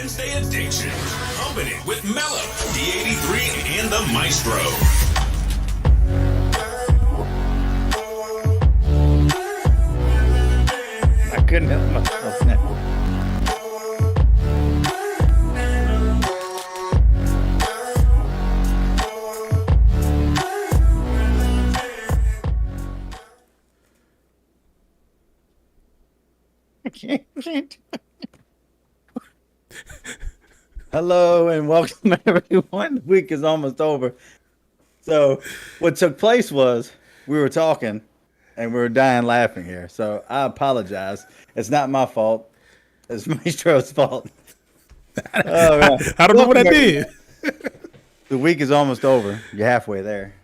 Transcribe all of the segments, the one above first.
Wednesday Addiction. Humping It with Mello, D83, and the Maestro. I couldn't help myself now. I can't. Hello and welcome everyone. The week is almost over. So what took place was we were talking and we were dying laughing here. So I apologize. It's not my fault. It's Maestro's fault. Oh, man. I don't know what I did. The week is almost over. You're halfway there.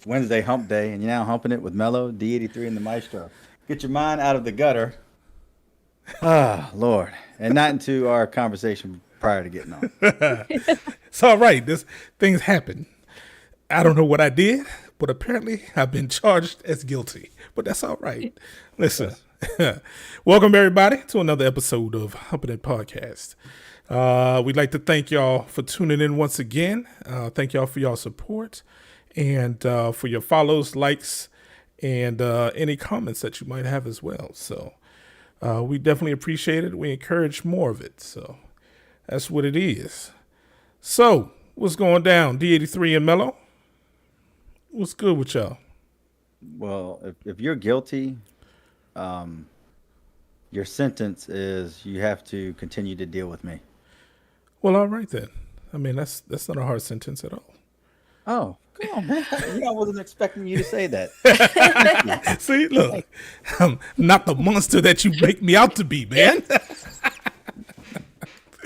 Wednesday hump day, and you're now humping it with Mello, D83, and the Maestro. Get your mind out of the gutter. Ah, Lord. And not into our conversation prior to getting on. It's all right. Things happen. I don't know what I did, but apparently I've been charged as guilty. But that's all right. Listen, welcome everybody to another episode of Humpin'It Podcast. We'd like to thank y'all for tuning in once again. Thank y'all for y'all support and for your follows, likes, and any comments that you might have as well. So we definitely appreciate it. We encourage more of it. So that's what it is. So what's going down, D83 and Mello? What's good with y'all? Well, if you're guilty, your sentence is you have to continue to deal with me. Well, all right then. I mean, that's not a hard sentence at all. Oh, come on, man. I wasn't expecting you to say that. See, look, I'm not the monster that you make me out to be, man.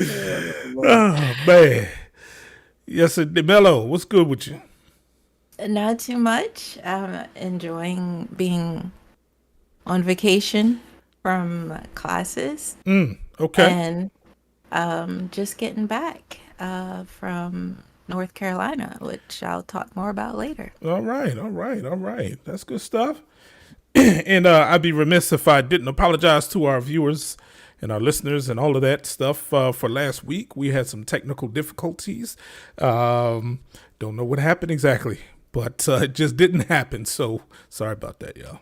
Oh, man. Yes, sir. Mello, what's good with you? Not too much. I'm enjoying being on vacation from classes. Okay. And just getting back from North Carolina, which I'll talk more about later. All right. That's good stuff. And I'd be remiss if I didn't apologize to our viewers and our listeners and all of that stuff for last week. We had some technical difficulties. Don't know what happened exactly, but it just didn't happen. So sorry about that, y'all.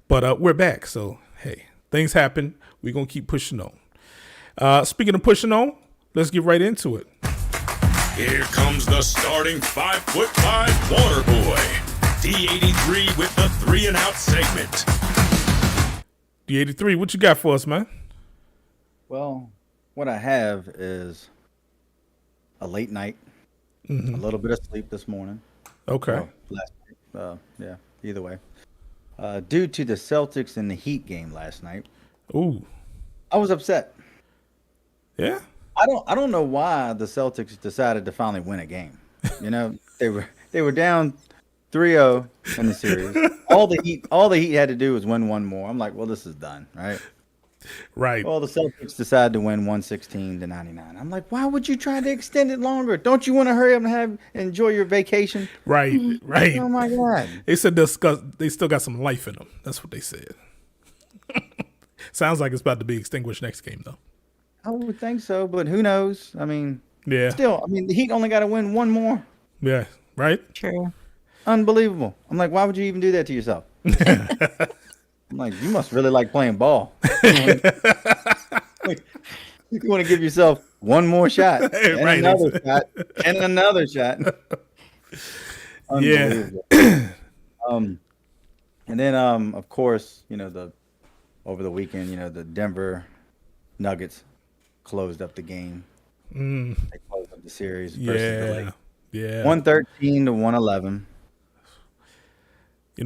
But we're back. So, hey, things happen. We're going to keep pushing on. Speaking of pushing on, let's get right into it. Here comes the starting 5'5" water boy, D83 with the 3 and Out segment. D83, what you got for us, man? Well, what I have is a late night, a little bit of sleep this morning. Okay. Well, last night. Yeah, either way. Due to the Celtics and the Heat game last night, Ooh. I was upset. Yeah? I don't know why the Celtics decided to finally win a game. You know, they were down 3-0 in the series. All the Heat had to do was win one more. I'm like, well, this is done, right? Right. Well, the Celtics decided to win 116-99. I'm like, why would you try to extend it longer? Don't you want to hurry up and enjoy your vacation? Right. Oh my God! They said they still got some life in them. That's what they said. Sounds like it's about to be extinguished next game, though. I would think so, but who knows? I mean, Yeah. still, the Heat only got to win one more. Yeah. Right? True. Unbelievable. I'm like, why would you even do that to yourself? I'm like, you must really like playing ball. You want to give yourself one more shot, and Right. another shot, and another shot. Unbelievable. And then, of course, over the weekend, the Denver Nuggets closed up the game. They closed up the series versus the Lakers. Yeah. 113 to 111.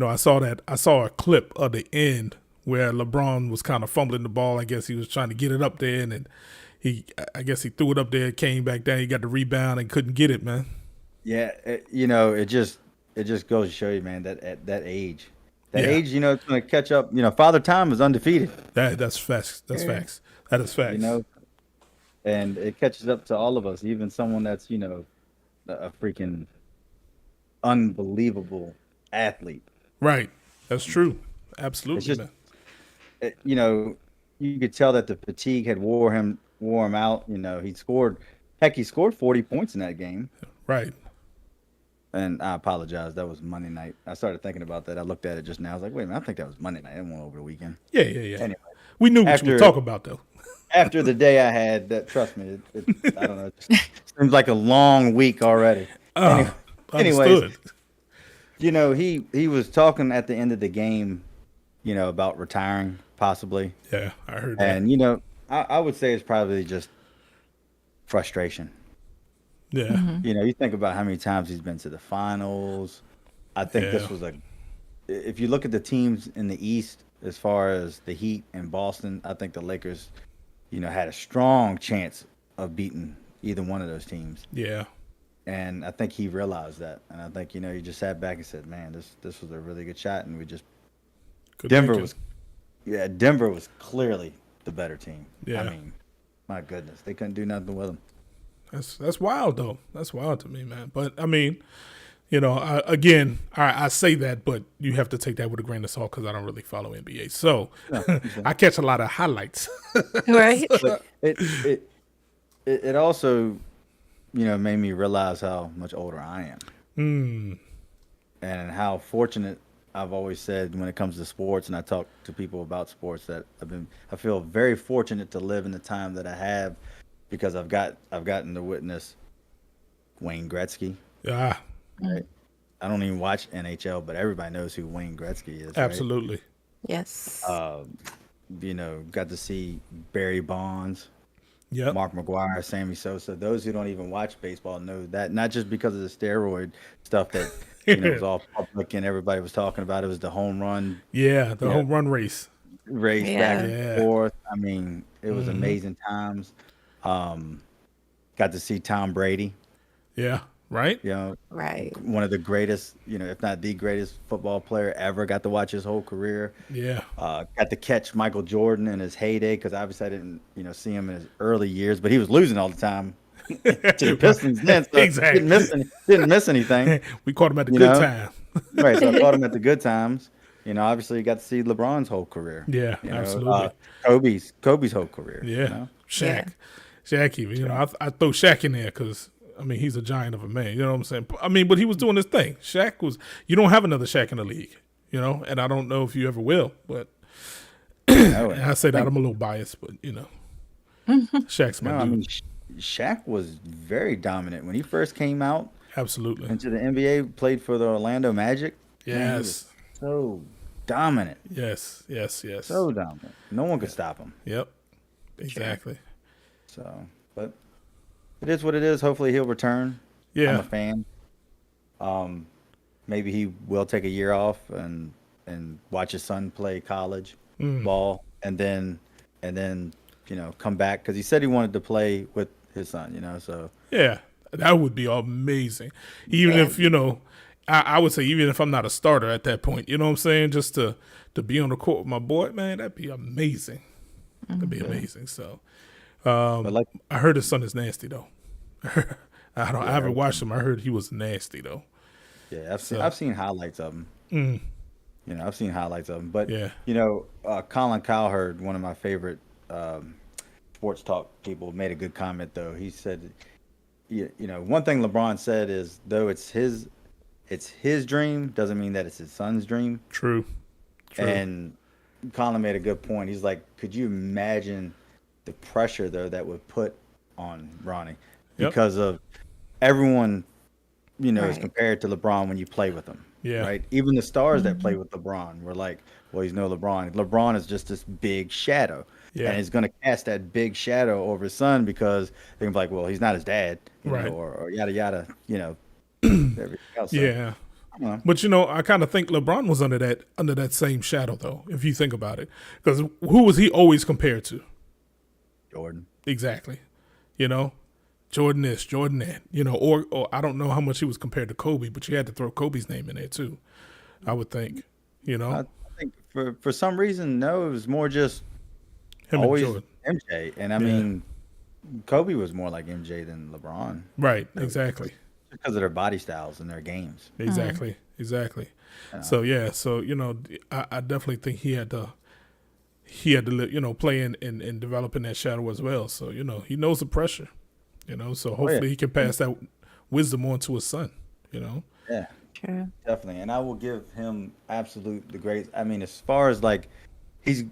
I saw a clip of the end where LeBron was kind of fumbling the ball. I guess he was trying to get it up there, and then I guess he threw it up there, came back down, he got the rebound and couldn't get it, man. Yeah, it just goes to show you, man, that at that age, it's going to catch up. Father Time is undefeated. That's facts. That's facts. That is facts. And it catches up to all of us, even someone that's a freaking unbelievable athlete. Right. That's true. Absolutely. It's just, you could tell that the fatigue had wore him wore him out. He scored. Heck, he scored 40 points in that game. Right. And I apologize. That was Monday night. I started thinking about that. I looked at it just now. I was like, wait a minute. I think that was Monday night. I went over the weekend. Yeah, yeah, yeah. Anyway, We knew what you were talking about, though. after the day I had, that trust me, I don't know. It just seems like a long week already. Anyways, Understood. he was talking at the end of the game, about retiring possibly. Yeah, I heard that. And I would say it's probably just frustration. Yeah. You think about how many times he's been to the finals. I think this was if you look at the teams in the East, as far as the Heat and Boston, I think the Lakers, had a strong chance of beating either one of those teams. Yeah. And I think he realized that. And I think, he just sat back and said, man, this was a really good shot. And we just, Good Denver thinking. Denver was clearly the better team. Yeah. I mean, my goodness, they couldn't do nothing with them. That's wild, though. That's wild to me, man. But, I mean, I say that, but you have to take that with a grain of salt because I don't really follow NBA. So I catch a lot of highlights. Right? But it also, made me realize how much older I am. And how fortunate I've always said when it comes to sports, and I talk to people about sports, that I feel very fortunate to live in the time that I have, because I've gotten to witness Wayne Gretzky. Yeah, Right? I don't even watch NHL, but everybody knows who Wayne Gretzky is. Right? absolutely. Yes. Got to see Barry Bonds, Yep. Mark McGuire, Sammy Sosa. Those who don't even watch baseball know that, not just because of the steroid stuff that was all public and everybody was talking about. It was the home run Yeah, the home run race. race back and Yeah. forth. I mean, it was amazing times. Got to see Tom Brady, Yeah, right? Right. one of the greatest, if not the greatest football player ever. Got to watch his whole career. Yeah. Got to catch Michael Jordan in his heyday, because obviously I didn't, see him in his early years, but he was losing all the time to the Pistons then. So Exactly. didn't miss anything. We caught him at the You good know? time. Right. So I caught him at the good times. Obviously you got to see LeBron's whole career. Yeah, absolutely. Kobe's whole career. Yeah. Shaq. Yeah. Shaq even. I throw Shaq in there because, I mean, he's a giant of a man. You know what I'm saying? I mean, but he was doing his thing. Shaq was, you don't have another Shaq in the league, and I don't know if you ever will, but No, and I say that I'm a little biased, but, Shaq's my no, I dude. mean, Shaq was very dominant when he first came out Absolutely. into the NBA. Played for the Orlando Magic. Man, he was Yes. so dominant, Yes. so dominant. No one could stop him. Yep. Exactly. So, but it is what it is. Hopefully he'll return. I'm Yeah. a fan. Maybe he will take a year off and watch his son play college ball, and then come back, because he said he wanted to play with his son. So Yeah. That would be amazing. Even if, I would say, even if I'm not a starter at that point, you know what I'm saying? Just to be on the court with my boy, man, that'd be amazing. That'd be amazing. So, but like I heard his son is nasty though. I haven't watched him. I heard he was nasty though. yeah, I've seen highlights of him. I've seen highlights of him. But Yeah. Colin Cowherd, one of my favorite sports talk people, made a good comment though. He said, one thing LeBron said is, though it's his dream, doesn't mean that it's his son's dream. True. And Colin made a good point. He's like, could you imagine the pressure though that would put on Ronnie, Yep. because of everyone, is Right. compared to LeBron when you play with him. Yeah. Right. Even the stars that play with LeBron were like, well, he's no LeBron. LeBron is just this big shadow. Yeah. And he's going to cast that big shadow over his son, because they're gonna be like, well, he's not his dad, Right. or yada yada, everything else. So, Yeah. I don't know. But I kind of think LeBron was under that same shadow though, if you think about it. Because who was he always compared to? Jordan. Exactly. Jordan this, Jordan that, or I don't know how much he was compared to Kobe, but you had to throw Kobe's name in there too, I would think, I think for some reason, no, it was more just him always and Jordan. MJ. And I mean, Kobe was more like MJ than LeBron, Right, exactly. because of their body styles and their games. Exactly. So, I definitely think he he had to, play and develop in that shadow as well. So, he knows the pressure, so hopefully he can pass that wisdom on to his son, Yeah, True. definitely. And I will give him absolute the great. I mean, as far as like, he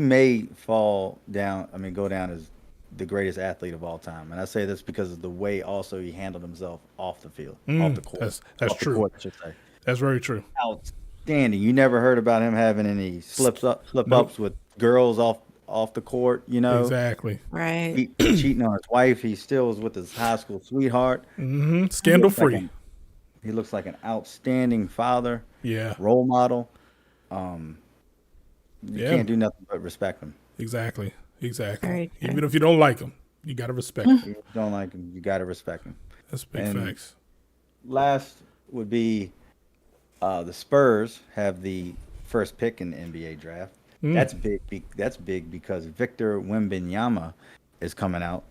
may fall down. I mean, go down as the greatest athlete of all time. And I say this because of the way also he handled himself off the field, off the court. That's off true. The court, I should say. That's very true. Outstanding. You never heard about him having any slip Nope. ups with girls off the court. Exactly. Right. Cheating on his wife. He still is with his high school sweetheart. Scandal free. He looks like an outstanding father. Yeah. Role model. You can't do nothing but respect him. Exactly. Very true. Even if you don't like him, you got to respect him. If you don't like him, you got to respect him. That's big And facts. Last would be the Spurs have the first pick in the NBA draft. That's big. That's big because Victor Wembanyama is coming out.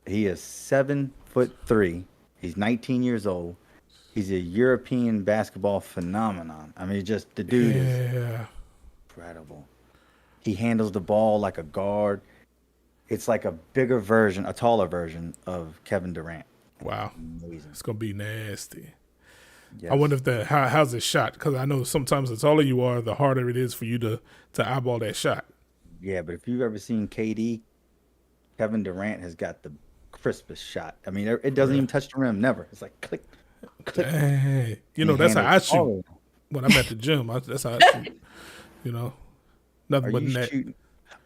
He is 7'3". He's 19 years old. He's a European basketball phenomenon. I mean, just the dude is incredible. He handles the ball like a guard. It's like a taller version of Kevin Durant. Wow. Amazing. It's going to be nasty. Yes. I wonder if how's it shot? Because I know sometimes the taller you are, the harder it is for you to eyeball that shot. Yeah, but if you've ever seen KD, Kevin Durant has got the crispest shot. I mean, it doesn't even touch the rim. Never. It's like click, click. Dang. That's how I shoot when I'm at the gym. That's how I shoot. Nothing Are but you net. shooting?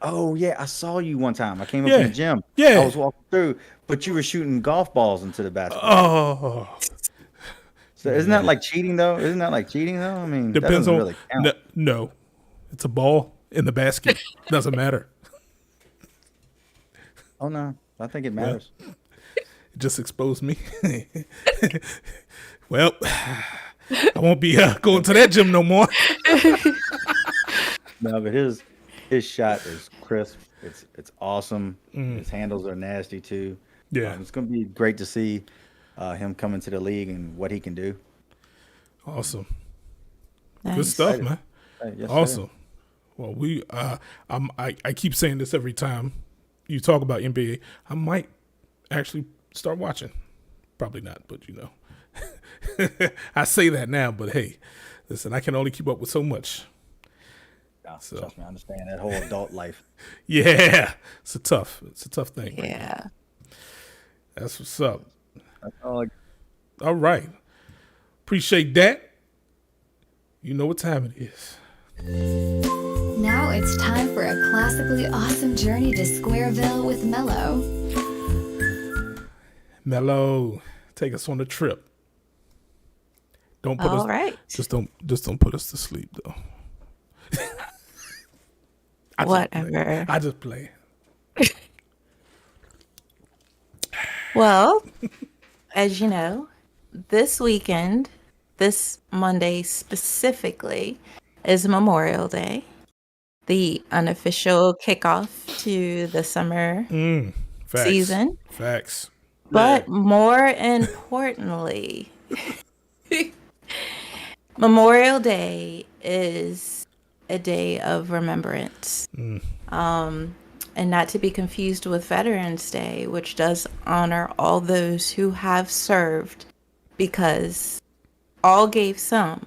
Oh yeah, I saw you one time. I came up in the gym. Yeah. I was walking through, but you were shooting golf balls into the basketball. Oh, So isn't that like cheating though? I mean, that depends doesn't on. really count. No, it's a ball in the basket. Doesn't matter. Oh no, I think it matters. It just exposed me. Well, I won't be going to that gym no more. No, but his shot is crisp. It's awesome. His handles are nasty too. Yeah. It's gonna be great to see him come into the league and what he can do. Awesome. Nice. Good stuff, man. Yes, Awesome. sir. Well, I keep saying this every time you talk about NBA. I might actually start watching. Probably not, but I say that now. But hey, listen, I can only keep up with so much. No, So- trust me, I understand that whole adult life. Yeah, it's a tough thing. Yeah. That's what's up. That's all All right, appreciate that. You know what time it is. Now it's time for a classically awesome journey to Squareville with Mello. Mello, take us on a trip. Don't put All us. right. Just don't put us to sleep though. Whatever. I just play. Well, as you know, this weekend, this Monday specifically, is Memorial Day, the unofficial kickoff to the summer Facts. season. Facts. But more importantly, Memorial Day is a day of remembrance. And not to be confused with Veterans Day, which does honor all those who have served, because all gave some,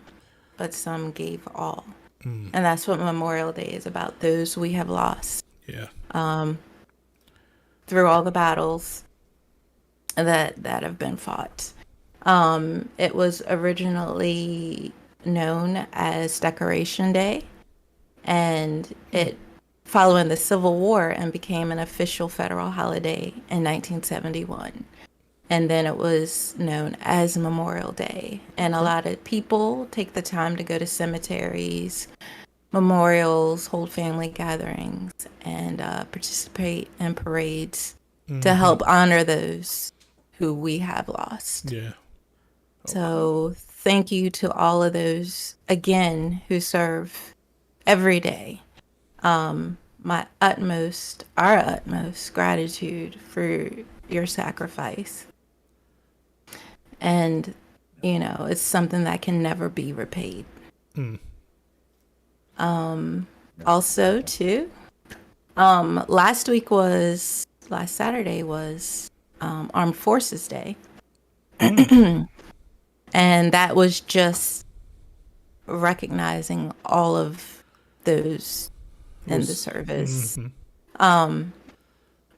but some gave all. And that's what Memorial Day is about, those we have lost Yeah. through all the battles that have been fought. It was originally known as Decoration Day, and it following the Civil War and became an official federal holiday in 1971. And then it was known as Memorial Day. And a lot of people take the time to go to cemeteries, memorials, hold family gatherings, and participate in parades to help honor those who we have lost. Yeah. So thank you to all of those, again, who serve every day. Our utmost gratitude for your sacrifice. And, it's something that can never be repaid. No, Also, too, last Saturday was Armed Forces Day, and that was just recognizing all of those in the service.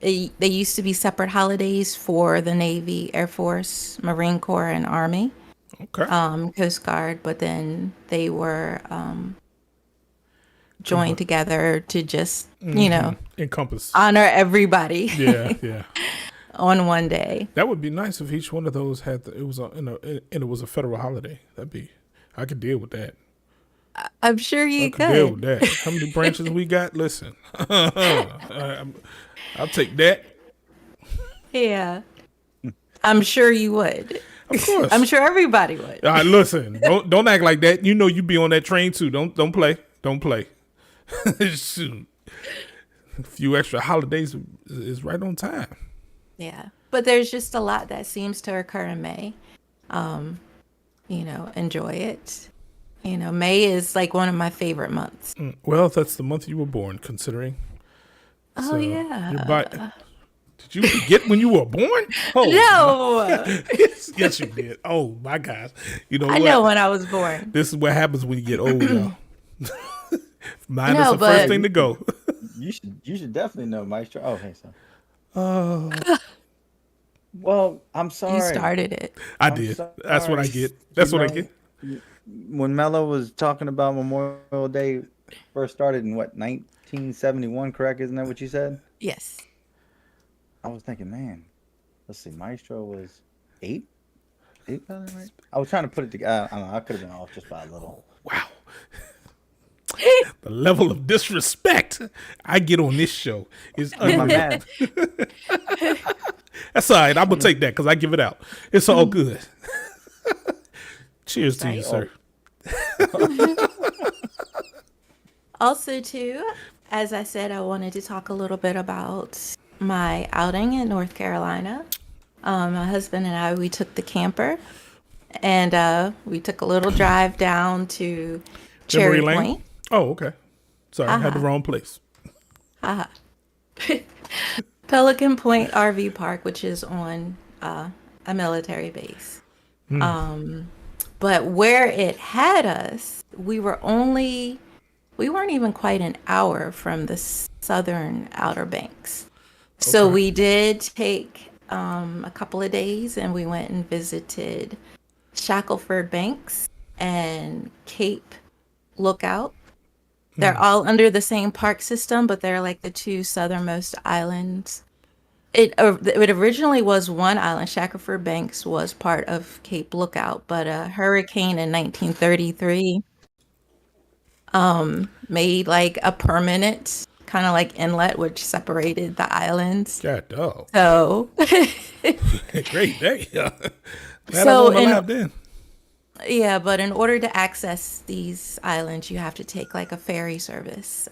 They used to be separate holidays for the Navy, Air Force, Marine Corps, and Army, Okay. Coast Guard, but then they were joined together to just, Encompass. honor everybody Yeah. on one day. That would be nice if each one of those had it was a federal holiday. I could deal with that. I'm sure you I could deal with could. that. How many branches we got? Listen, I'll take that. Yeah. I'm sure you would. Of course. I'm sure everybody would. Listen, don't act like that. You know you be on that train too. Don't play. Don't play. Shoot. A few extra holidays is right on time. Yeah. But there's just a lot that seems to occur in May. Enjoy it. May is like one of my favorite months. Well, that's the month you were born, considering. Oh, So, yeah. Did you forget when you were born? Oh, No. yes, you did. Oh, my gosh. You know I what? know when I was born. This is what happens when you get old, y'all. Mine is No, the but- first thing to go. You should definitely know, Maestro. Oh, hey, son. Well, I'm sorry. You started it. I I'm did. sorry. That's what I get. That's You what I know, get. When Mello was talking about Memorial Day first started in what, 1971, correct? Isn't that what you said? Yes. I was thinking, man, let's see, Maestro was 8? 8, right? I was trying to put it together. I don't know, I could have been off just by a little. Wow. The level of disrespect I get on this show is My unreal. math. That's all right. I'm going to take that because I give it out. It's all good. Cheers to you, sir. Also, too, as I said, I wanted to talk a little bit about my outing in North Carolina. My husband and I, we took the camper and we took a little drive down to Cherry Memory Lane? Point. Oh, okay. Sorry, I had the wrong place. Pelican Point RV Park, which is on a military base. But where it had us, we weren't even quite an hour from the southern Outer Banks. So we did take a couple of days and we went and visited Shackleford Banks and Cape Lookout. They're all under the same park system, but they're like the two southernmost islands. It originally was one island. Shackleford Banks was part of Cape Lookout, but a hurricane in 1933 made like a permanent kind of like inlet which separated the islands. God, dog. So Great day. Glad So I wasn't in- alive then. yeah, but in order to access these islands, you have to take like a ferry service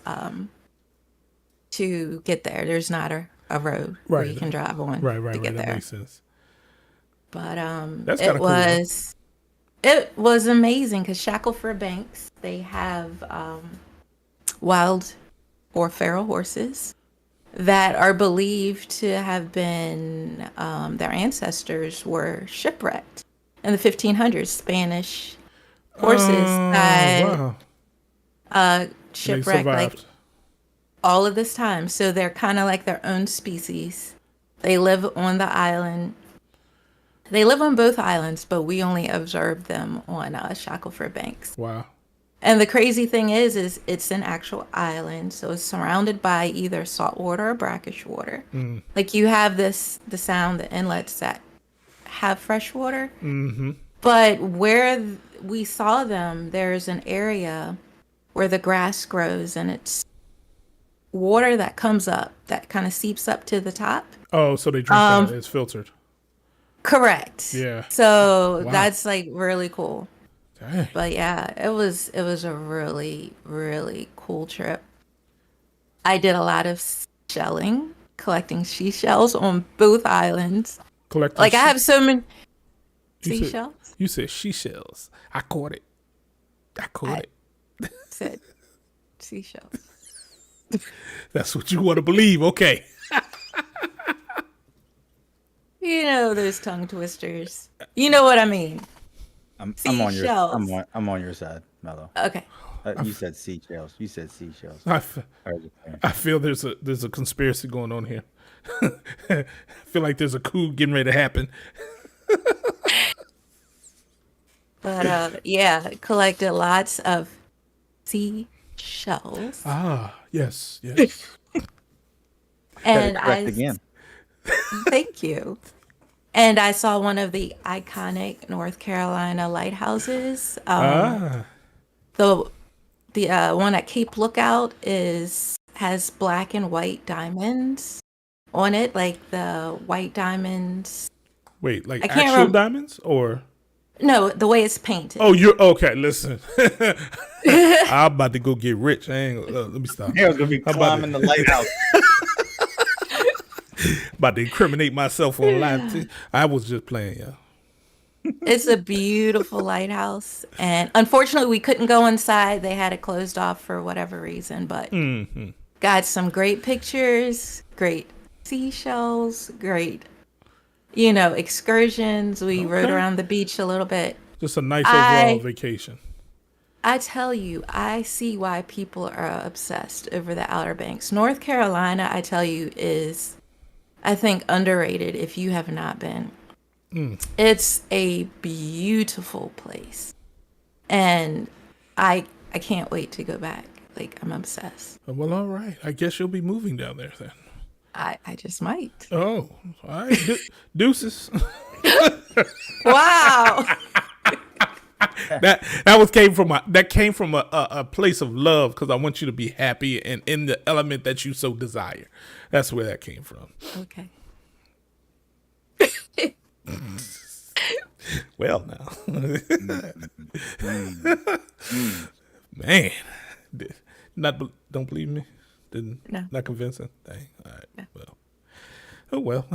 to get there. There's not a road where you Right. can drive on Right. to get That there. makes sense. But That's it kinda cool, though. was amazing because Shackleford Banks, they have wild or feral horses that are believed to have been their ancestors were shipwrecked in the 1500s. Spanish horses that Wow. shipwrecked like survived. all of this time. So they're kind of like their own species. They live on the island. They live on both islands, but we only observed them on Shackleford Banks. Wow. And the crazy thing is it's an actual island, so it's surrounded by either salt water or brackish water. Like you have the sound, the inlets that have fresh water. But where we saw them, there's an area where the grass grows, and it's water that comes up that kind of seeps up to the top. Oh, so they drink that. It's filtered. Correct. Yeah. So Wow. that's like really cool. Dang. But yeah, it was a really, really cool trip. I did a lot of shelling, collecting seashells on both islands. Collecting Like I have so many You said- seashells. You said seashells. I caught it. Said seashells. That's what you want to believe. Okay. You know, those tongue twisters. You know what I mean. I'm on your Seashells. I'm on your side, Mello. Okay. You said seashells. You said seashells. I feel there's a conspiracy going on here. I feel like there's a coup getting ready to happen. But yeah, collected lots of seashells. Ah, yes. And Correct again. thank you. And I saw one of the iconic North Carolina lighthouses. The one at Cape Lookout has black and white diamonds on it, like the white diamonds. Wait, like I can't actual rem- diamonds or? No, the way it's painted. Oh, you're okay. Listen, I'm about to go get rich. I ain't. Let me stop. I was gonna be climbing the lighthouse. About to incriminate myself on live. I was just playing, yeah. It's a beautiful lighthouse, and unfortunately, we couldn't go inside. They had it closed off for whatever reason, but got some great pictures, great seashells, great, excursions. We rode around the beach a little bit. Just a nice overall vacation. I tell you, I see why people are obsessed over the Outer Banks. North Carolina, I tell you, is, I think, underrated if you have not been. It's a beautiful place. And I can't wait to go back. Like, I'm obsessed. Well, all right. I guess you'll be moving down there then. I just might. Oh, all right. Deuces. Wow. that came from a place of love because I want you to be happy and in the element that you so desire. That's where that came from. Okay. Well, now, man, don't believe me? No. Not convincing. Dang. All right. No. Well. Oh well.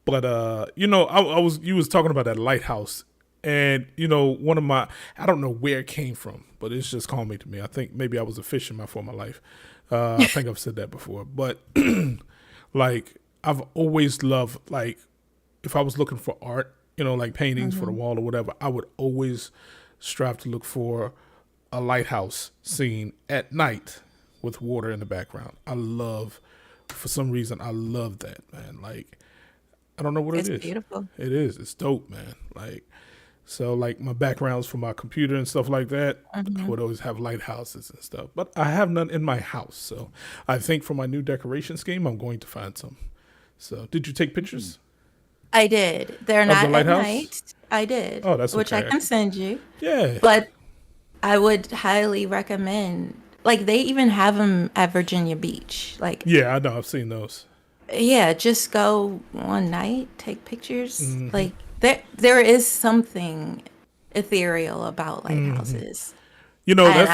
But you was talking about that lighthouse, and one of my, I don't know where it came from, but it's just calming to me. I think maybe I was a fish in my former life. I think I've said that before, but like I've always loved, like, if I was looking for art, like paintings for the wall or whatever, I would always strive to look for a lighthouse scene at night with water in the background. For some reason, I love that, man. Like, I don't know what it is. It's beautiful. It is. It's dope, man. Like, so like my backgrounds for my computer and stuff like that, I would always have lighthouses and stuff. But I have none in my house. So I think for my new decoration scheme, I'm going to find some. So did you take pictures? I did. They're Of not the at lighthouse? night. I did. Oh, that's which okay. I can send you. Yeah. But I would highly recommend, like, they even have them at Virginia Beach. Like, Yeah, I know. I've seen those. yeah, just go one night, take pictures. Like, there is something ethereal about lighthouses. And That's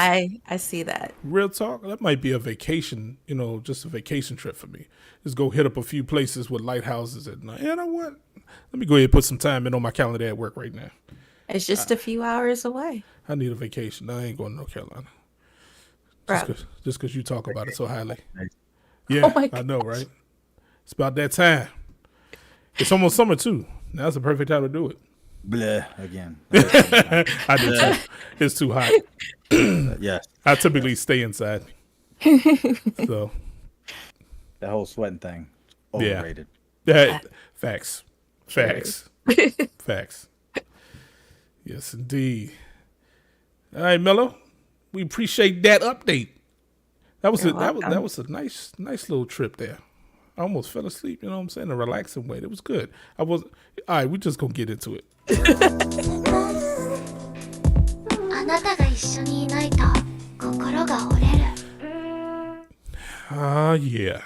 I see that. real talk. That might be a vacation, just a vacation trip for me. Just go hit up a few places with lighthouses at night. You know what? Let me go ahead and put some time in on my calendar at work right now. It's just a few hours away. I need a vacation. I ain't going to North Carolina. Bro. Just because you talk about it so highly. Nice. Yeah, Oh my I know, right? It's about that time. It's almost summer, too. Now's the perfect time to do it. Blah again. I do, too. It's too hot. Yes, I typically stay inside. So, that whole sweating thing, Yeah. overrated. Facts. Yes, indeed. All right, Mello. We appreciate that update. That was You're that welcome. was a nice little trip there. I almost fell asleep, you know what I'm saying? A relaxing way. It was good. All right, we just gonna get into it. あなたが一緒にいないと心が折れる Yeah.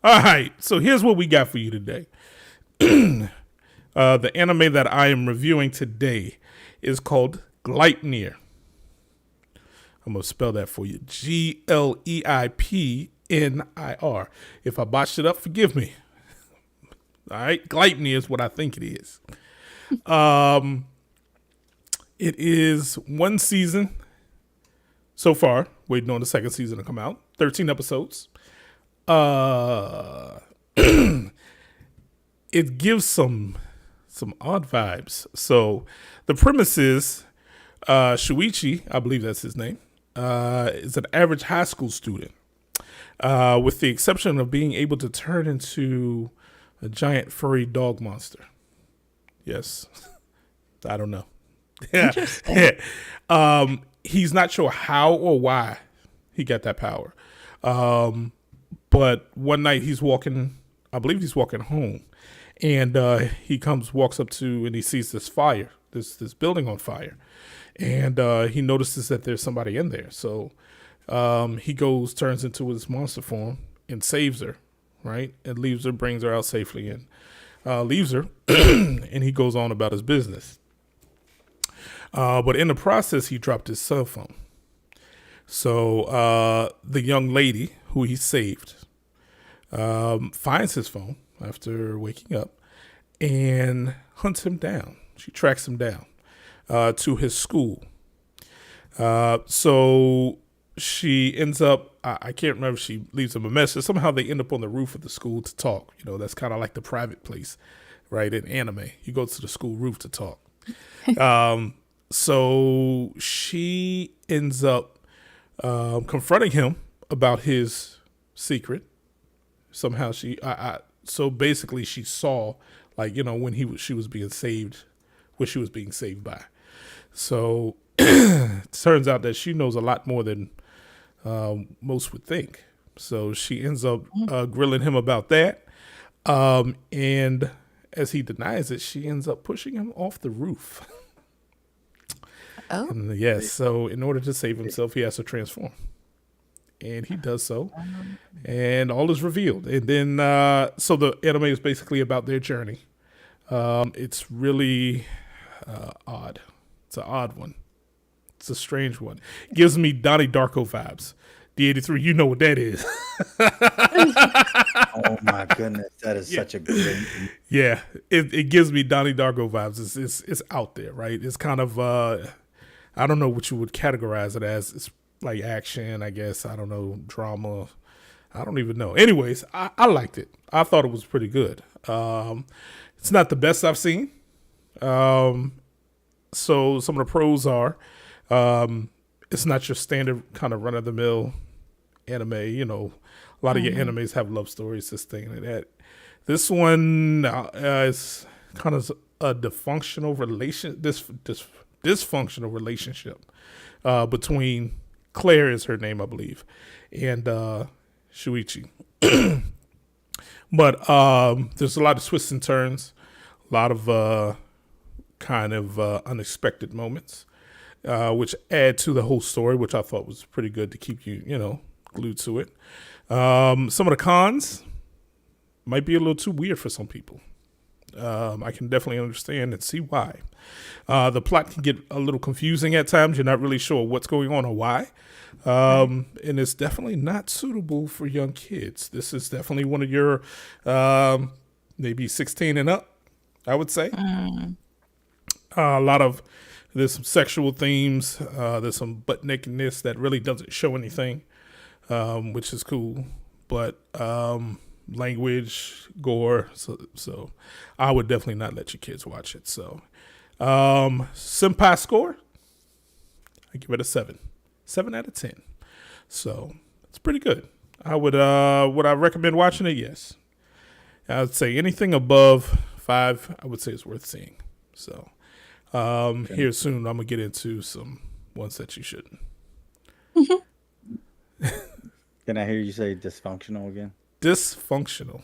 All right. So here's what we got for you today. The anime that I am reviewing today is called Gleipnir. I'm going to spell that for you. Gleipnir. If I botched it up, forgive me. All right. Gleipnir is what I think it is. It is one season so far, waiting on the second season to come out. 13 episodes. It gives some odd vibes. So the premise is Shuichi, I believe that's his name, is an average high school student, with the exception of being able to turn into a giant furry dog monster. Yes. I don't know. Yeah. He's not sure how or why he got that power. But one night he's walking, I believe he's walking home, and he walks up to, and he sees this fire, this building on fire. And he notices that there's somebody in there. So he turns into his monster form and saves her, right? And leaves her, brings her out safely, and leaves her, and he goes on about his business. But in the process, he dropped his cell phone. So the young lady who he saved finds his phone after waking up and hunts him down. She tracks him down to his school. So she ends up, I can't remember if she leaves him a message. Somehow they end up on the roof of the school to talk. You know, that's kind of like the private place, right? In anime, you go to the school roof to talk. So she ends up confronting him about his secret. Somehow so basically she saw, like, you know, when she was being saved, what she was being saved by. So it turns out that she knows a lot more than most would think. So she ends up grilling him about that. And as he denies it, she ends up pushing him off the roof. Oh. And yes, so in order to save himself, he has to transform. And he does so. And all is revealed. And then, so the anime is basically about their journey. It's really odd. It's an odd one. It's a strange one. It gives me Donnie Darko vibes. D83, you know what that is. Oh my goodness, that is such a great. Yeah, it gives me Donnie Darko vibes. It's out there, right? It's kind of I don't know what you would categorize it as. It's like action, I guess. I don't know, drama. I don't even know. Anyways, I liked it. I thought it was pretty good. It's not the best I've seen. So some of the pros are, it's not your standard kind of run of the mill anime. You know, a lot of your animes have love stories, this thing and that. This one is kind of a dysfunctional relationship between Claire is her name, I believe, and Shuichi. But there's a lot of twists and turns, a lot of kind of unexpected moments, which add to the whole story, which I thought was pretty good to keep you, you know, glued to it. Some of the cons might be a little too weird for some people. I can definitely understand and see why. The plot can get a little confusing at times. You're not really sure what's going on or why. And it's definitely not suitable for young kids. This is definitely one of your maybe 16 and up, I would say. There's some sexual themes. There's some butt nakedness that really doesn't show anything, which is cool. But language, gore. So I would definitely not let your kids watch it. So Senpai score, I give it a 7 out of 10. So it's pretty good. I would I recommend watching it? Yes. I would say anything above 5, I would say it's worth seeing. So here soon, I'm gonna get into some ones that you shouldn't. Can I hear you say dysfunctional again? Dysfunctional.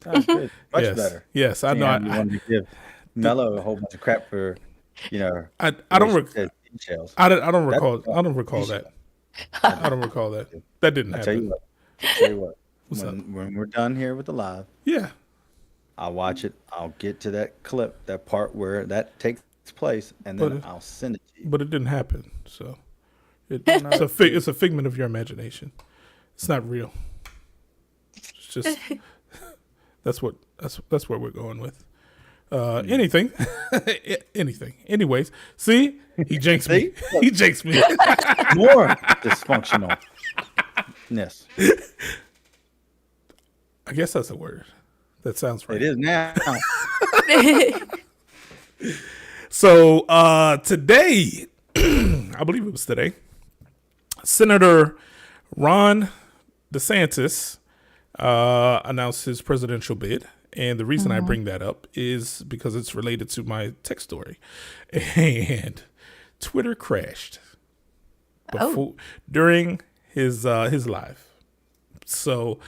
Oh, good. Much Yes. better. Yes, I know. And you wanted to give Mello a whole bunch of crap for, you know. I don't details. I don't recall. That's- I don't recall that. I don't recall that. That didn't I'll tell you happen. what. Tell you what. What's up? When we're done here with the live, Yeah. I'll watch it. I'll get to that clip, that part where that takes place, and then But- I'll send it to you. But it didn't happen. So it's a figment of your imagination. It's not real. It's just that's what we're going with. anything, anything. Anyways, see, he jinxed me. He jinxed me. More dysfunctionalness. I guess that's a word. That sounds right. It is now. So today, I believe it was today, Senator Ron DeSantis announced his presidential bid. And the reason I bring that up is because it's related to my tech story. And Twitter crashed during his live. So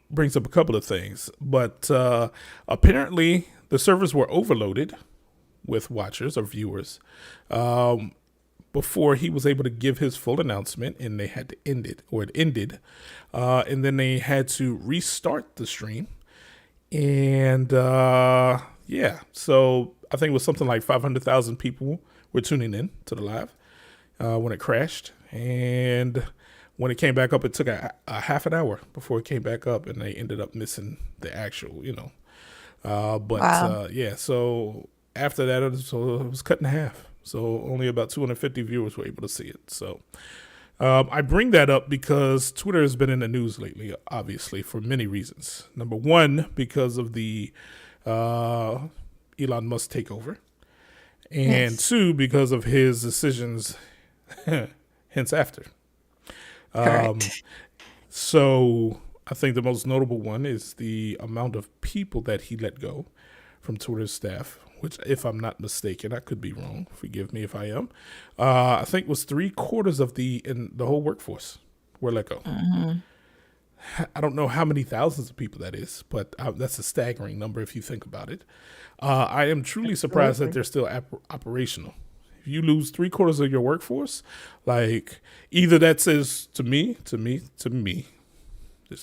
brings up a couple of things. But apparently the servers were overloaded with watchers or viewers before he was able to give his full announcement, and they had to end it, or it ended. And then they had to restart the stream. And yeah, so I think it was something like 500,000 people were tuning in to the live when it crashed. And when it came back up, it took a half an hour before it came back up, and they ended up missing the actual, yeah, so after that, it was cut in half. So only about 250 viewers were able to see it. So I bring that up because Twitter has been in the news lately, obviously, for many reasons. Number one, because of the Elon Musk takeover. And two, because of his decisions hence after. Correct. So I think the most notable one is the amount of people that he let go from Twitter's staff, which, if I'm not mistaken, I could be wrong. Forgive me if I am. I think it was 3/4 of the whole workforce were let go. I don't know how many thousands of people that is, but that's a staggering number if you think about it. I am truly surprised that they're still operational. If you lose 3/4 of your workforce, like, either that says to me, just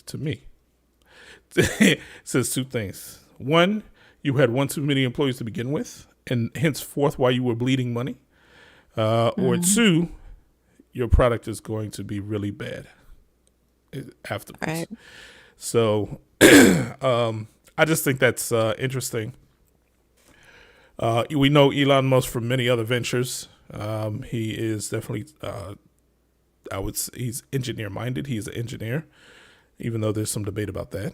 to me, it says two things. One, you had one too many employees to begin with, and henceforth why you were bleeding money. Or two, your product is going to be really bad afterwards. Right. So I just think that's interesting. We know Elon Musk from many other ventures. He is definitely, he's engineer minded. He's an engineer, even though there's some debate about that.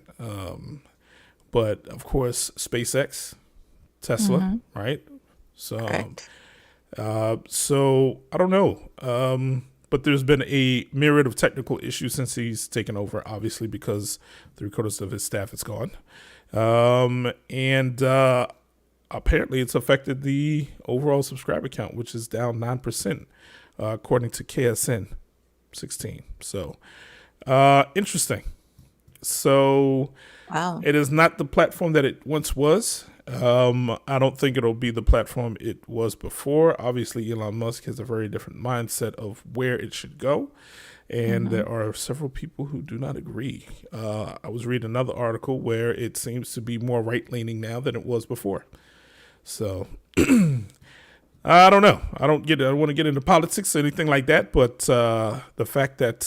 But of course, SpaceX, Tesla, right? So, so I don't know. But there's been a myriad of technical issues since he's taken over, obviously, because 3/4 of his staff is gone. And apparently it's affected the overall subscriber count, which is down 9%, according to KSN 16. So, interesting. So, Wow. it is not the platform that it once was. I don't think it'll be the platform it was before. Obviously, Elon Musk has a very different mindset of where it should go. And there are several people who do not agree. I was reading another article where it seems to be more right-leaning now than it was before. So I don't know. I don't want to get into politics or anything like that. But the fact that,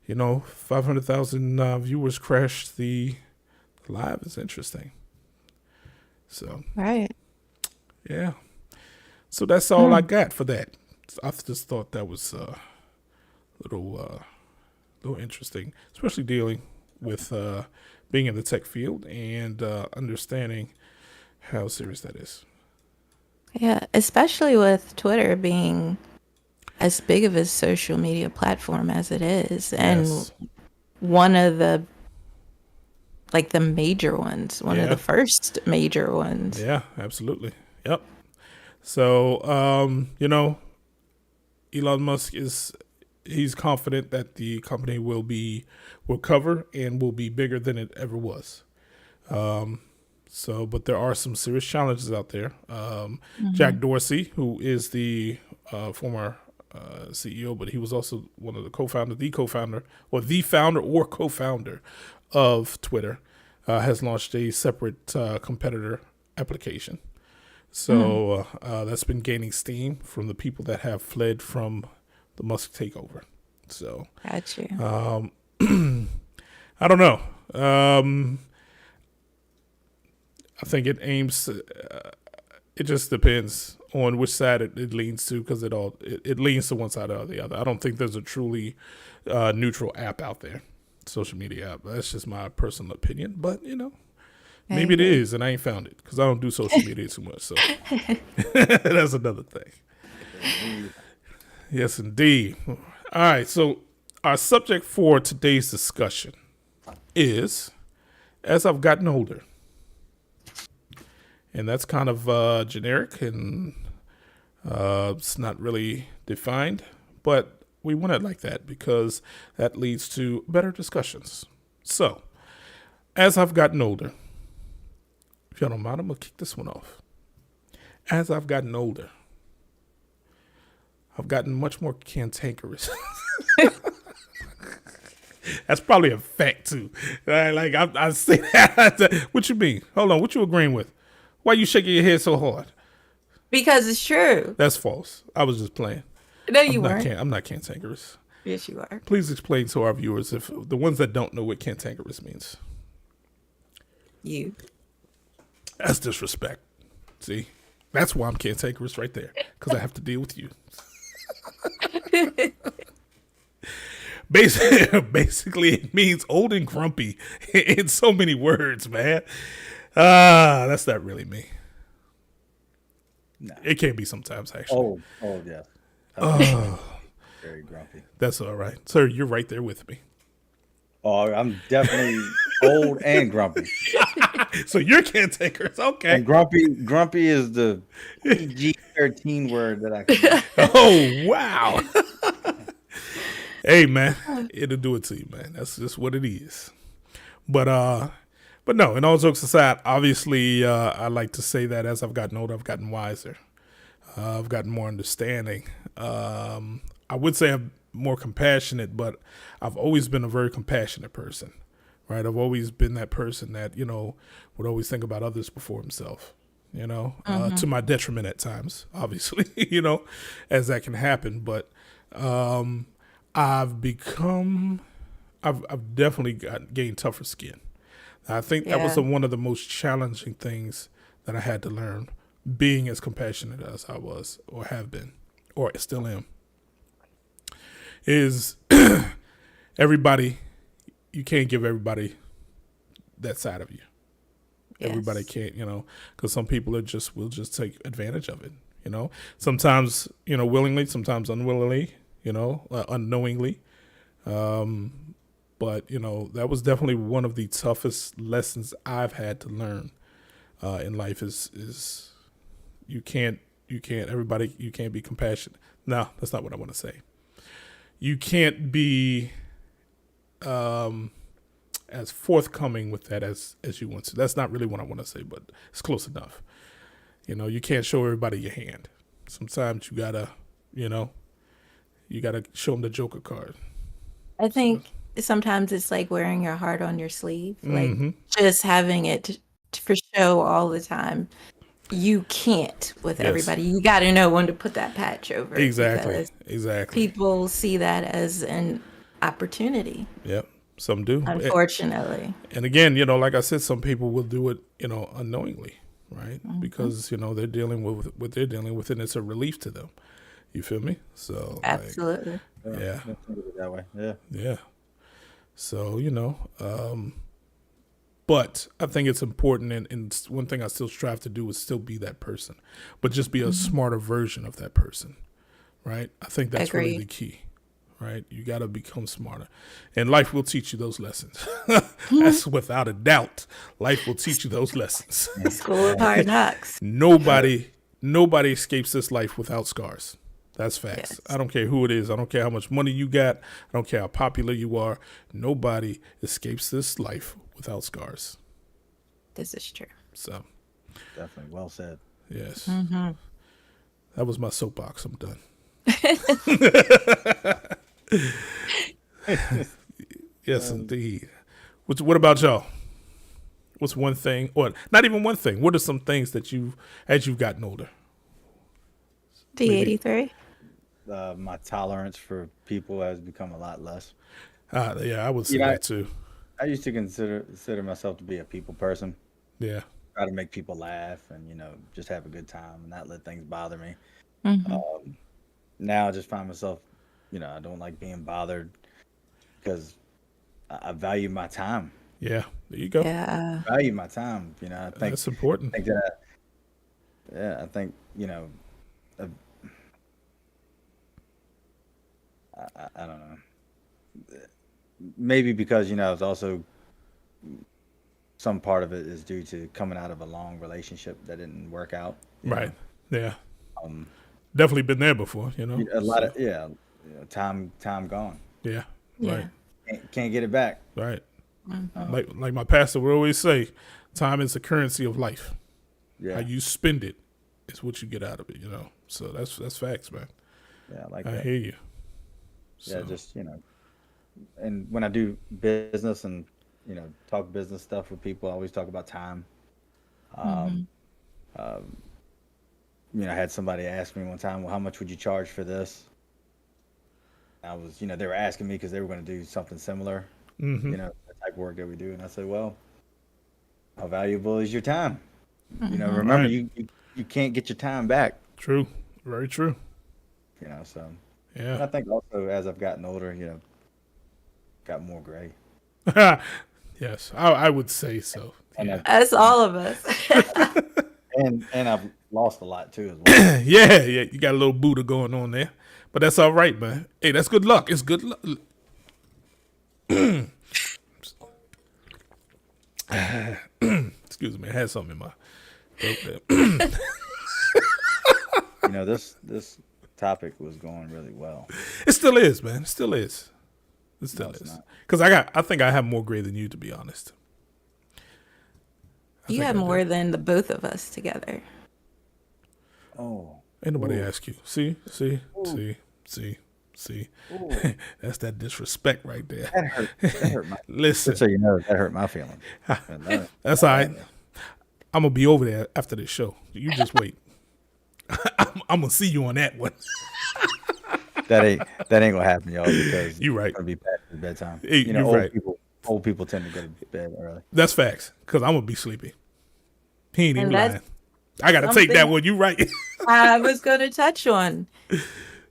500,000 viewers crashed the live is interesting. So, Right. yeah. So that's all I got for that. I just thought that was a little interesting, especially dealing with being in the tech field and understanding how serious that is. Yeah, especially with Twitter being as big of a social media platform as it is, and Yes. one of the major ones, one of Yeah. the first major ones. Yeah, absolutely. Yep. So, Elon Musk he's confident that the company will cover and will be bigger than it ever was. But there are some serious challenges out there. Jack Dorsey, who is the former CEO, but he was also one of the co-founder of Twitter, has launched a separate competitor application. So that's been gaining steam from the people that have fled from the Musk takeover. So Got you. I don't know. I think it aims. It just depends on which side it leans to, because it leans to one side or the other. I don't think there's a truly neutral app out there, social media app. That's just my personal opinion. But maybe it is, and I ain't found it because I don't do social media too much. So that's another thing. Yes, indeed. All right. So our subject for today's discussion is as I've gotten older. And that's kind of generic and it's not really defined, but we want it like that because that leads to better discussions. So, as I've gotten older, if y'all don't mind, I'm going to kick this one off. As I've gotten older, I've gotten much more cantankerous. That's probably a fact, too. I say that. What you mean? Hold on. What you agreeing with? Why you shaking your head so hard? Because it's true. That's false. I was just playing. No, you weren't. I'm not cantankerous. Yes, you are. Please explain to our viewers, if the ones that don't know what cantankerous means. You. That's disrespect. See? That's why I'm cantankerous right there. Because I have to deal with you. Basically, it means old and grumpy in so many words, man. That's not really me. No. It can be sometimes, actually. Oh, yeah. Very grumpy. That's all right. Sir, you're right there with me. Oh, I'm definitely old and grumpy. So you're cantankerous. Okay. And grumpy is the PG-13 word that I can. Oh, wow. Hey, man, it'll do it to you, man. That's just what it is. But no, in all jokes aside, obviously, I like to say that as I've gotten older, I've gotten wiser. I've gotten more understanding. I would say I'm more compassionate, but I've always been a very compassionate person, right? I've always been that person that, would always think about others before himself, to my detriment at times, obviously, as that can happen. But I've definitely gained tougher skin. I think that was one of the most challenging things that I had to learn, being as compassionate as I was or have been or still am, is everybody, you can't give everybody that side of you. Yes. Everybody can't, because some people will just take advantage of it, sometimes, willingly, sometimes unwillingly, unknowingly. But, that was definitely one of the toughest lessons I've had to learn in life is you can't be compassionate. No, that's not what I want to say. You can't be as forthcoming with that as you want to. That's not really what I want to say, but it's close enough. You can't show everybody your hand. Sometimes you gotta show them the Joker card. I think sometimes it's like wearing your heart on your sleeve, like just having it for show all the time. You can't with everybody. You got to know when to put that patch over. Exactly. People see that as an opportunity. Yep. Some do. Unfortunately. And again, like I said, some people will do it, unknowingly, right? Because, they're dealing with what they're dealing with and it's a relief to them. You feel me? So absolutely. Yeah. That way. Yeah. Yeah. So, but I think it's important, and one thing I still strive to do is still be that person, but just be a smarter version of that person, right? I think that's really the key, right? You got to become smarter, and life will teach you those lessons. That's without a doubt. Life will teach you those lessons. School of hard knocks. Nobody escapes this life without scars. That's facts. Yes. I don't care who it is. I don't care how much money you got. I don't care how popular you are. Nobody escapes this life without scars. This is true. So, definitely well said. Yes. That was my soapbox. I'm done. Yes, indeed. What about y'all? What's one thing, or not even one thing? What are some things that as you've gotten older? D83. My tolerance for people has become a lot less. Yeah, I would say that too. I used to consider myself to be a people person. Yeah. try to make people laugh and just have a good time and not let things bother me. Mm-hmm. Now I just find myself, I don't like being bothered because I value my time. Yeah, there you go. Yeah. Value my time. I That's important. think that, yeah, I think, uh, I don't know. Maybe because, it's also some part of it is due to coming out of a long relationship that didn't work out. Right. Yeah. Um, Definitely been there before, a lot So, of, time gone. yeah. Yeah. Right. Can't get it back. Right. Mm-hmm. Like my pastor would always say, time is the currency of life. Yeah. How you spend it is what you get out of it, So that's facts, man. Yeah, I like I that. hear you. Yeah, So, just, and when I do business and, talk business stuff with people, I always talk about time. Um, I had somebody ask me one time, well, how much would you charge for this? I was, they were asking me because they were going to do something similar, mm-hmm. the type of work that we do. And I said, well, how valuable is your time? Remember, Right. you can't get your time back, True. Very true. so. And Yeah. I think also as I've gotten older, got more gray. Yes, I would say so. And Yeah. That's all of us. and I've lost a lot too as well. Yeah, you got a little Buddha going on there. But that's all right, man. Hey, that's good luck. It's good luck. Excuse me, I had something in my throat there. This topic was going really well. It still is, man. It still is. It still No, it's is. not. Because I think I have more gray than you, to be honest. You think have I do. more than the both of us together. Oh, Ain't nobody Ooh. ask you. See. That's that disrespect right there. that hurt. That hurt my. Listen, Just so you know, that hurt my feelings. And that's all right. I'm gonna be over there after this show. You just wait. I'm gonna see you on that one. that ain't gonna happen, y'all. Because You right. It's gonna be past the bedtime. Hey, you're old right. people tend to go to bed early. That's facts. Cause I'm gonna be sleepy. He ain't even And that's lying. I gotta take that something- one. You right. I was going to touch on.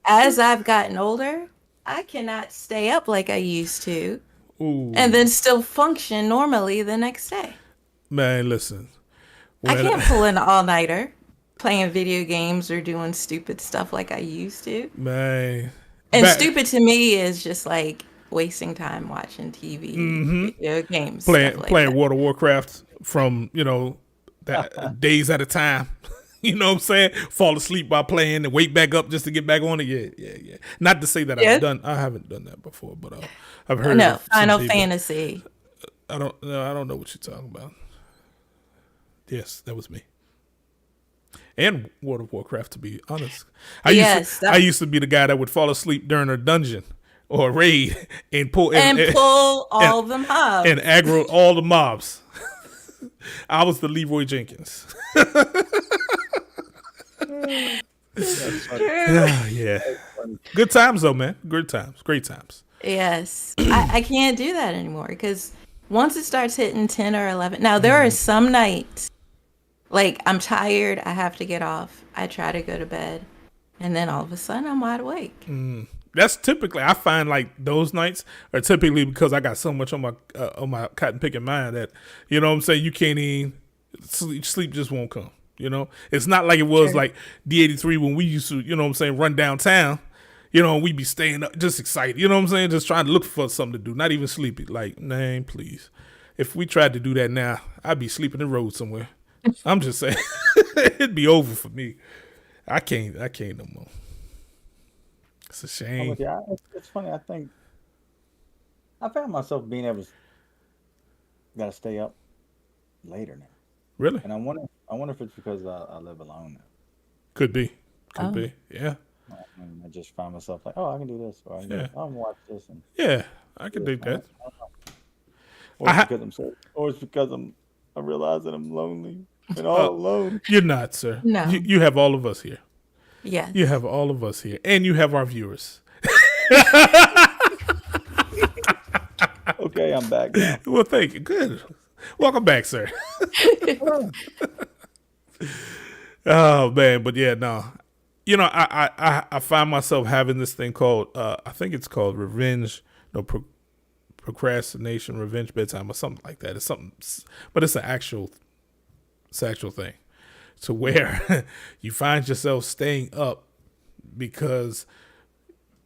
As I've gotten older, I cannot stay up like I used to Ooh, and then still function normally the next day. man, listen. I When- can't pull an all-nighter playing video games or doing stupid stuff like I used to. Man. And Back- stupid to me is just like wasting time watching TV, video games, playing stuff like playing that. World of Warcraft from that days at a time. You know what I'm saying? Fall asleep while playing and wake back up just to get back on it. Yeah. Not to say that Yeah. I haven't done that before, but I've heard. No, of some Final people. Fantasy. I don't know what you're talking about. Yes, that was me. And World of Warcraft, to be honest. I used to be the guy that would fall asleep during a dungeon or a raid and pull Pull all the mobs. and aggro all the mobs. I was the Leroy Jenkins. Yeah. Good times though, man. Good times. Great times. Yes. I can't do that anymore because once it starts hitting 10 or 11. Now, there are some nights, like I'm tired, I have to get off. I try to go to bed. And then all of a sudden, I'm wide awake. That's typically, I find like those nights are typically because I got so much on my cotton picking mind that, you know what I'm saying, you can't even, sleep just won't come. It's not like it was like D83 when we used to, you know what I'm saying, run downtown, we'd be staying up just excited, you know what I'm saying, just trying to look for something to do, not even sleepy. Like, man, please. If we tried to do that now, I'd be sleeping the road somewhere. I'm just saying, it'd be over for me. I can't no more. It's a shame. It's funny. I think I found myself being able to gotta stay up later now, Really? and I wonder if it's because I live alone now. Could be. Could Oh. be. Yeah. And I just find myself like, oh, I can do this, or I can Yeah. I'm gonna watch this, and Yeah. I could dig that. or I it's ha- because I'm so, or it's because I realize that I'm lonely and all alone. You're not, sir. No. You have all of us here. Yes. You have all of us here. And you have our viewers. Okay, I'm back now. Well, thank you. Good. Welcome back, sir. Oh man, but yeah, no. You know, I find myself having this thing called I think it's called revenge, no procrastination, revenge bedtime or something like that. It's something, but it's an actual thing. To where you find yourself staying up because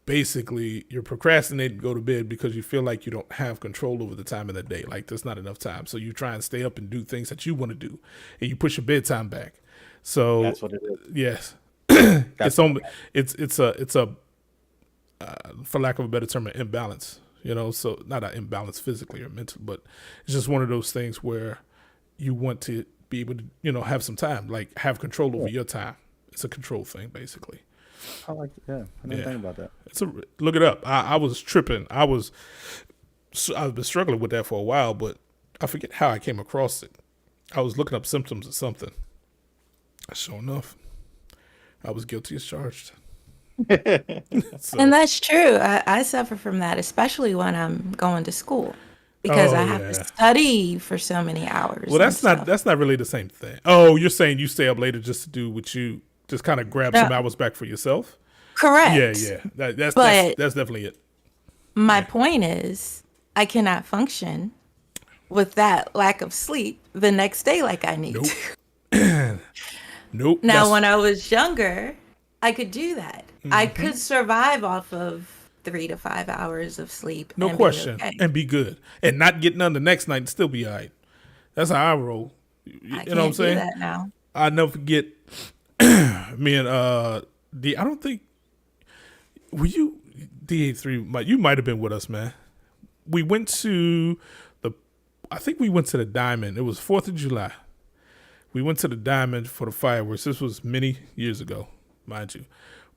basically you're procrastinating to go to bed because you feel like you don't have control over the time of the day. Like there's not enough time. So you try and stay up and do things that you want to do, and you push your bedtime back. So That's what it is. yes, That's it's a for lack of a better term, an imbalance. You know, so not an imbalance physically or mentally, but it's just one of those things where you want to be able to, you know, have some time, like have control over your time. It's a control thing, basically. I like it. Yeah, I didn't think about that. Look it up. I was tripping. I've been struggling with that for a while, but I forget how I came across it. I was looking up symptoms of something. Sure enough, I was guilty as charged. So, And that's true. I suffer from that, especially when I'm going to school because Oh, I have yeah. to study for so many hours. well, and that's stuff. not really the same thing. Oh, you're saying you stay up later just to do what you just kind of grab some No. hours back for yourself? Correct. Yeah. That's But- definitely it. My point is, I cannot function with that lack of sleep the next day like I need Nope. to. Nope. Now, that's- when I was younger, I could do that. I Mm-hmm. could survive off of 3 to 5 hours of sleep. No and be question. okay. And be good. And not get none the next night and still be all right. That's how I roll. You I know what I'm can't do saying? that now. I never forget me and D. I don't think were you DA3. You might have been with us, man. We went to I think we went to the Diamond. It was 4th of July. We went to the Diamond for the fireworks. This was many years ago, mind you.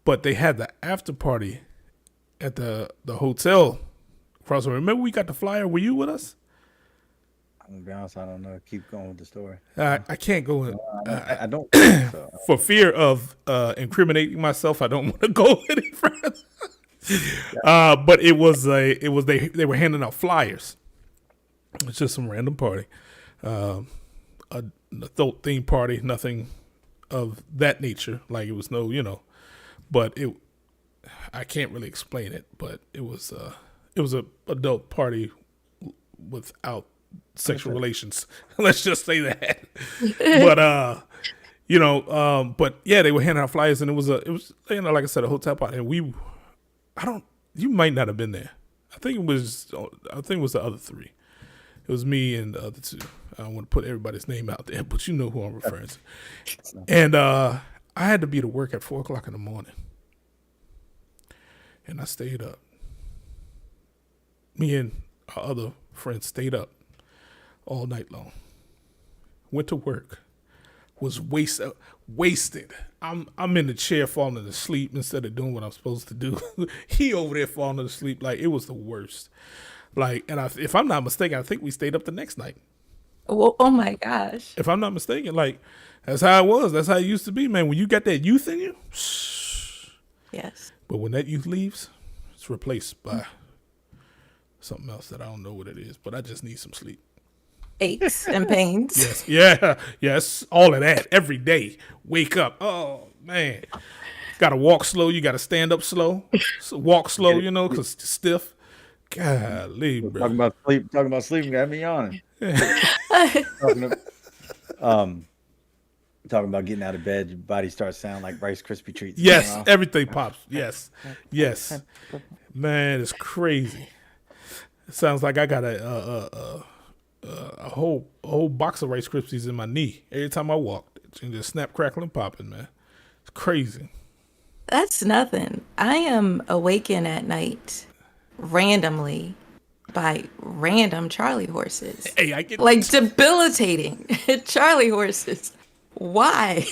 But they had the after party at the hotel across the road. Remember we got the flyer? Were you with us? I'm gonna be honest. I don't know. Keep going with the story. I can't go in. I don't. Think so. For fear of incriminating myself, I don't want to go any further. But they were handing out flyers. It's just some random party, an adult theme party, nothing of that nature. Like it was no, but I can't really explain it. But it was a adult party without sexual relations. Let's just say that. But but yeah, they were handing out flyers, and it was like I said, a hotel party, and you might not have been there. I think it was the other three. It was me and the other two. I don't want to put everybody's name out there, but you know who I'm referring to. And I had to be to work at 4:00 in the morning, and I stayed up. Me and our other friends stayed up all night long. Went to work. Was wasted. I'm in the chair falling asleep instead of doing what I'm supposed to do. He over there falling asleep. Like it was the worst. Like, and if I'm not mistaken, I think we stayed up the next night. Oh my gosh. If I'm not mistaken, like that's how it was. That's how it used to be, man. When you got that youth in you, Yes. but when that youth leaves, it's replaced by something else that I don't know what it is. But I just need some sleep. Aches and pains. Yes, yes, all of that every day. Wake up. Oh man, got to walk slow. You got to stand up slow. So walk slow, because stiff. Golly, bro. Talking about sleeping got me yawning. Talking about getting out of bed, your body starts sounding like Rice Krispie treats. Yes, everything pops. Yes. Man, it's crazy. It sounds like I got a whole box of Rice Krispies in my knee every time I walk. It just snap, crackle, and popping, man. It's crazy. That's nothing. I am awakened at night randomly by random Charlie horses. Hey, I get Like debilitating Charlie horses. Why?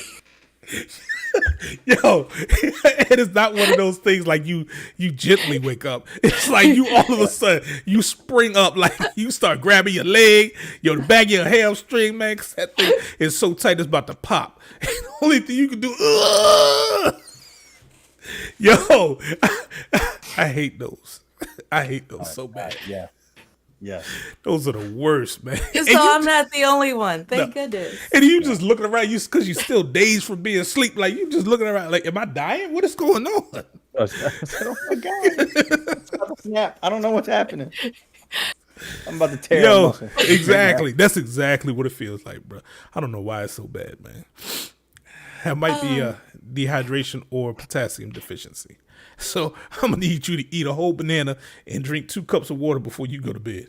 Yo, it is not one of those things like you gently wake up. It's like you all of a sudden you spring up, like you start grabbing your leg, your back of your hamstring, man. 'Cause that thing is so tight it's about to pop. And the only thing you can do, yo, I hate those. I hate those so bad. Yeah. Yes. Those are the worst, man. So I'm not the only one. Thank goodness. And you just looking around, because you still dazed from being asleep. Like, you just looking around, like, am I dying? What is going on? I said, oh my God. It's about to snap. I don't know what's happening. I'm about to tear a muscle. Exactly. That's exactly what it feels like, bro. I don't know why it's so bad, man. That might be dehydration or potassium deficiency. So I'm going to need you to eat a whole banana and drink 2 cups of water before you go to bed.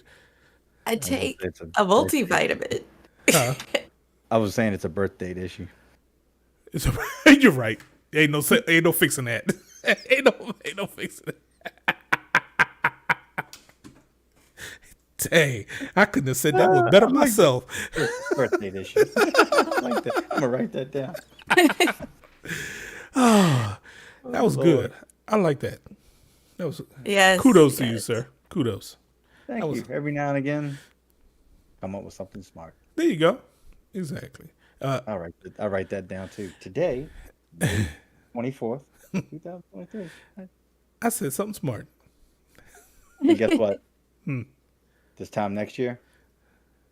I take a multivitamin. I was saying it's a birth date issue. You're right. Ain't no fixing that. ain't no fixing it. Dang, I couldn't have said that one better myself. Birth date issue. I like that. I'm gonna write that down. That was good. I like that. That was Yes. kudos to you, sir. Kudos. Thank you. Every now and again, come up with something smart. There you go. Exactly. I'll write that down too. Today, May 24th, 2023. I said something smart. And guess what? This time next year,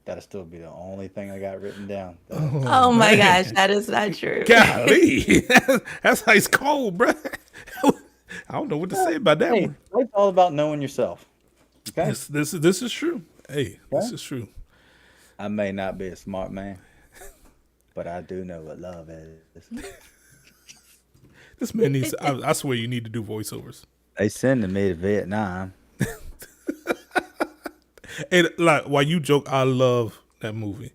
that'll still be the only thing I got written down. Oh my gosh, that is not true. Golly, that's ice cold, bro. I don't know what to say about that one. Life's all about knowing yourself. Okay? This is true. Hey, this is true. I may not be a smart man, but I do know what love is. This man needs. I swear, you need to do voiceovers. They sending me to Vietnam. And like, while you joke, I love that movie.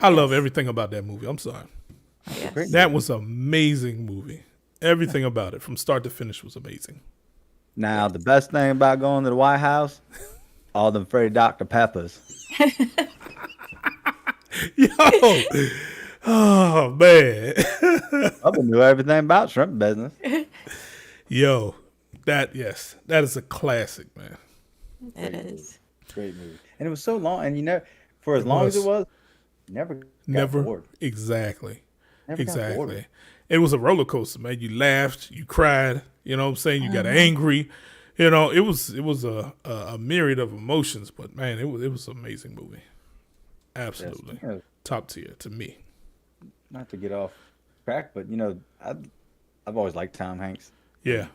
I love everything about that movie. I'm sorry. Yes. That was an amazing movie. Everything about it, from start to finish, was amazing. Now, the best thing about going to the White House, all them free Dr. Peppers. Yo, oh man, I knew everything about shrimp business. yo, that is a classic, man. It is. Great movie, and it was so long. And for as long as it was, never got bored. Exactly, Never got bored. exactly. It was a roller coaster, man. You laughed, you cried. You know what I'm saying? You got angry. You know, it was a myriad of emotions. But man, it was an amazing movie. Absolutely, Yes. top tier to me. Not to get off track, but I've always liked Tom Hanks. Yeah.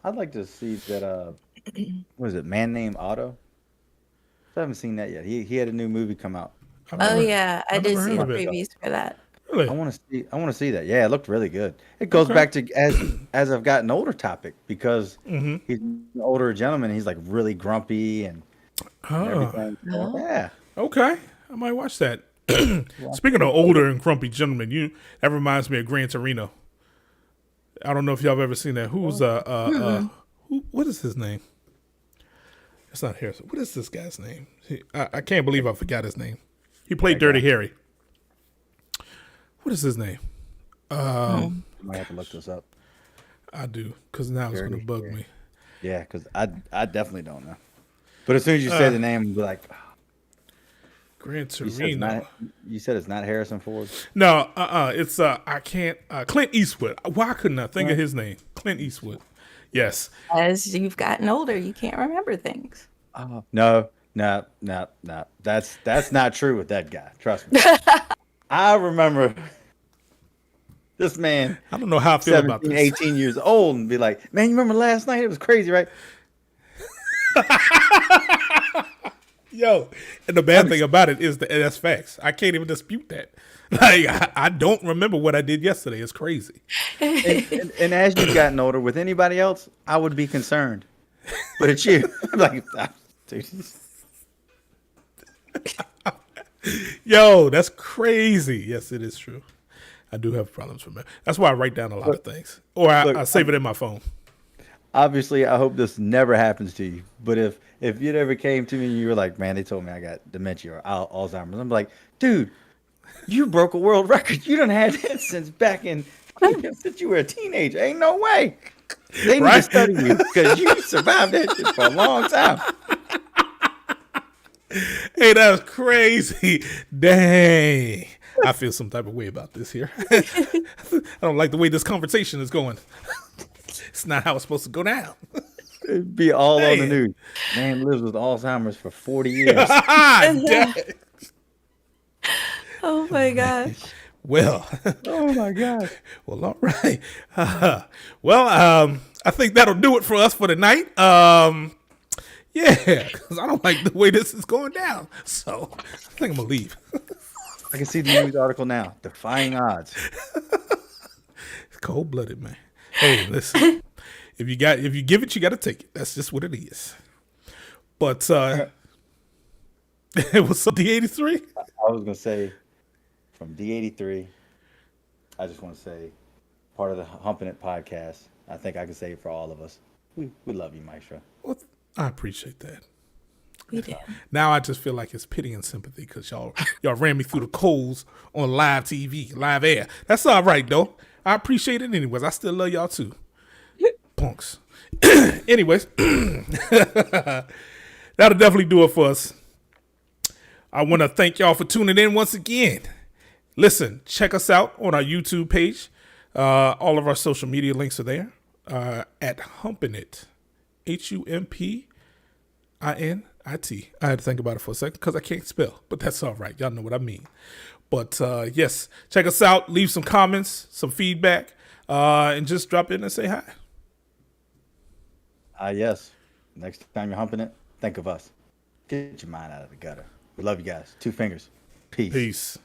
I'd like to see that. What is it? Man Named Otto. I haven't seen that yet. He had a new movie come out. Oh yeah, I did never see the heard of it. previews for that. Really? I want to see that. Yeah, it looked really good. It goes back to as I've gotten older topic because he's an older gentleman. He's like really grumpy and everything. So, yeah. Okay, I might watch that. Speaking of older and grumpy gentlemen, that reminds me of Gran Torino. I don't know if y'all have ever seen that. Who's what is his name? It's not Harrison. What is this guy's name? I can't believe I forgot his name. He played Dirty Harry. What is his name? I might have to look this up. I do, because now it's going to bug me. Yeah, because I definitely don't know. But as soon as you say the name, I'll be like, Gran you Torino. said it's not Harrison Ford? No, it's I can't. Clint Eastwood. Why couldn't I think of his name? Clint Eastwood. Yes. As you've gotten older, you can't remember things. No. That's not true with that guy. Trust me. I remember this man. I don't know how I feel about this. 18 years old and be like, man, you remember last night? It was crazy, right? Yo, and the bad thing about it is that's facts. I can't even dispute that. Like, I don't remember what I did yesterday. It's crazy. And as you've gotten older, with anybody else, I would be concerned. But it's you. I'm like, dude. Yo, that's crazy. Yes, it is true. I do have problems with that. That's why I write down a lot of things. Or I save it in my phone. Obviously, I hope this never happens to you. But if it ever came to me and you were like, man, they told me I got dementia or Alzheimer's, I'm like, dude, you broke a world record. You done had that since back in since you were a teenager. Ain't no way. They need to study you because you survived that shit for a long time. Hey, that's crazy. Dang. I feel some type of way about this here. I don't like the way this conversation is going. It's not how it's supposed to go down. It'd be all on the Man. news. Man lives with Alzheimer's for 40 years. Damn. Oh my gosh. Well, Oh my gosh. well, all right. I think that'll do it for us for tonight. Yeah, because I don't like the way this is going down. So I think I'm gonna leave. I can see the news article now. Defying odds. It's cold blooded, man. Hey, listen. If you give it, you gotta take it. That's just what it is. But what's up, D83? I was gonna say from D83, I just want to say part of the Humpin'It podcast. I think I can say it for all of us. We love you, Maestro. Well, I appreciate that. We do. Now I just feel like it's pity and sympathy because y'all ran me through the coals on live TV, live air. That's all right though. I appreciate it anyways. I still love y'all too. Punks. Anyways, that'll definitely do it for us. I want to thank y'all for tuning in once again. Listen, check us out on our YouTube page. All of our social media links are there at Humpin'It. Humpinit. I had to think about it for a second because I can't spell, but that's all right. Y'all know what I mean. But yes, check us out. Leave some comments, some feedback, and just drop in and say hi. Yes. Next time you're humping it, think of us. Get your mind out of the gutter. We love you guys. 2 fingers. Peace. Peace.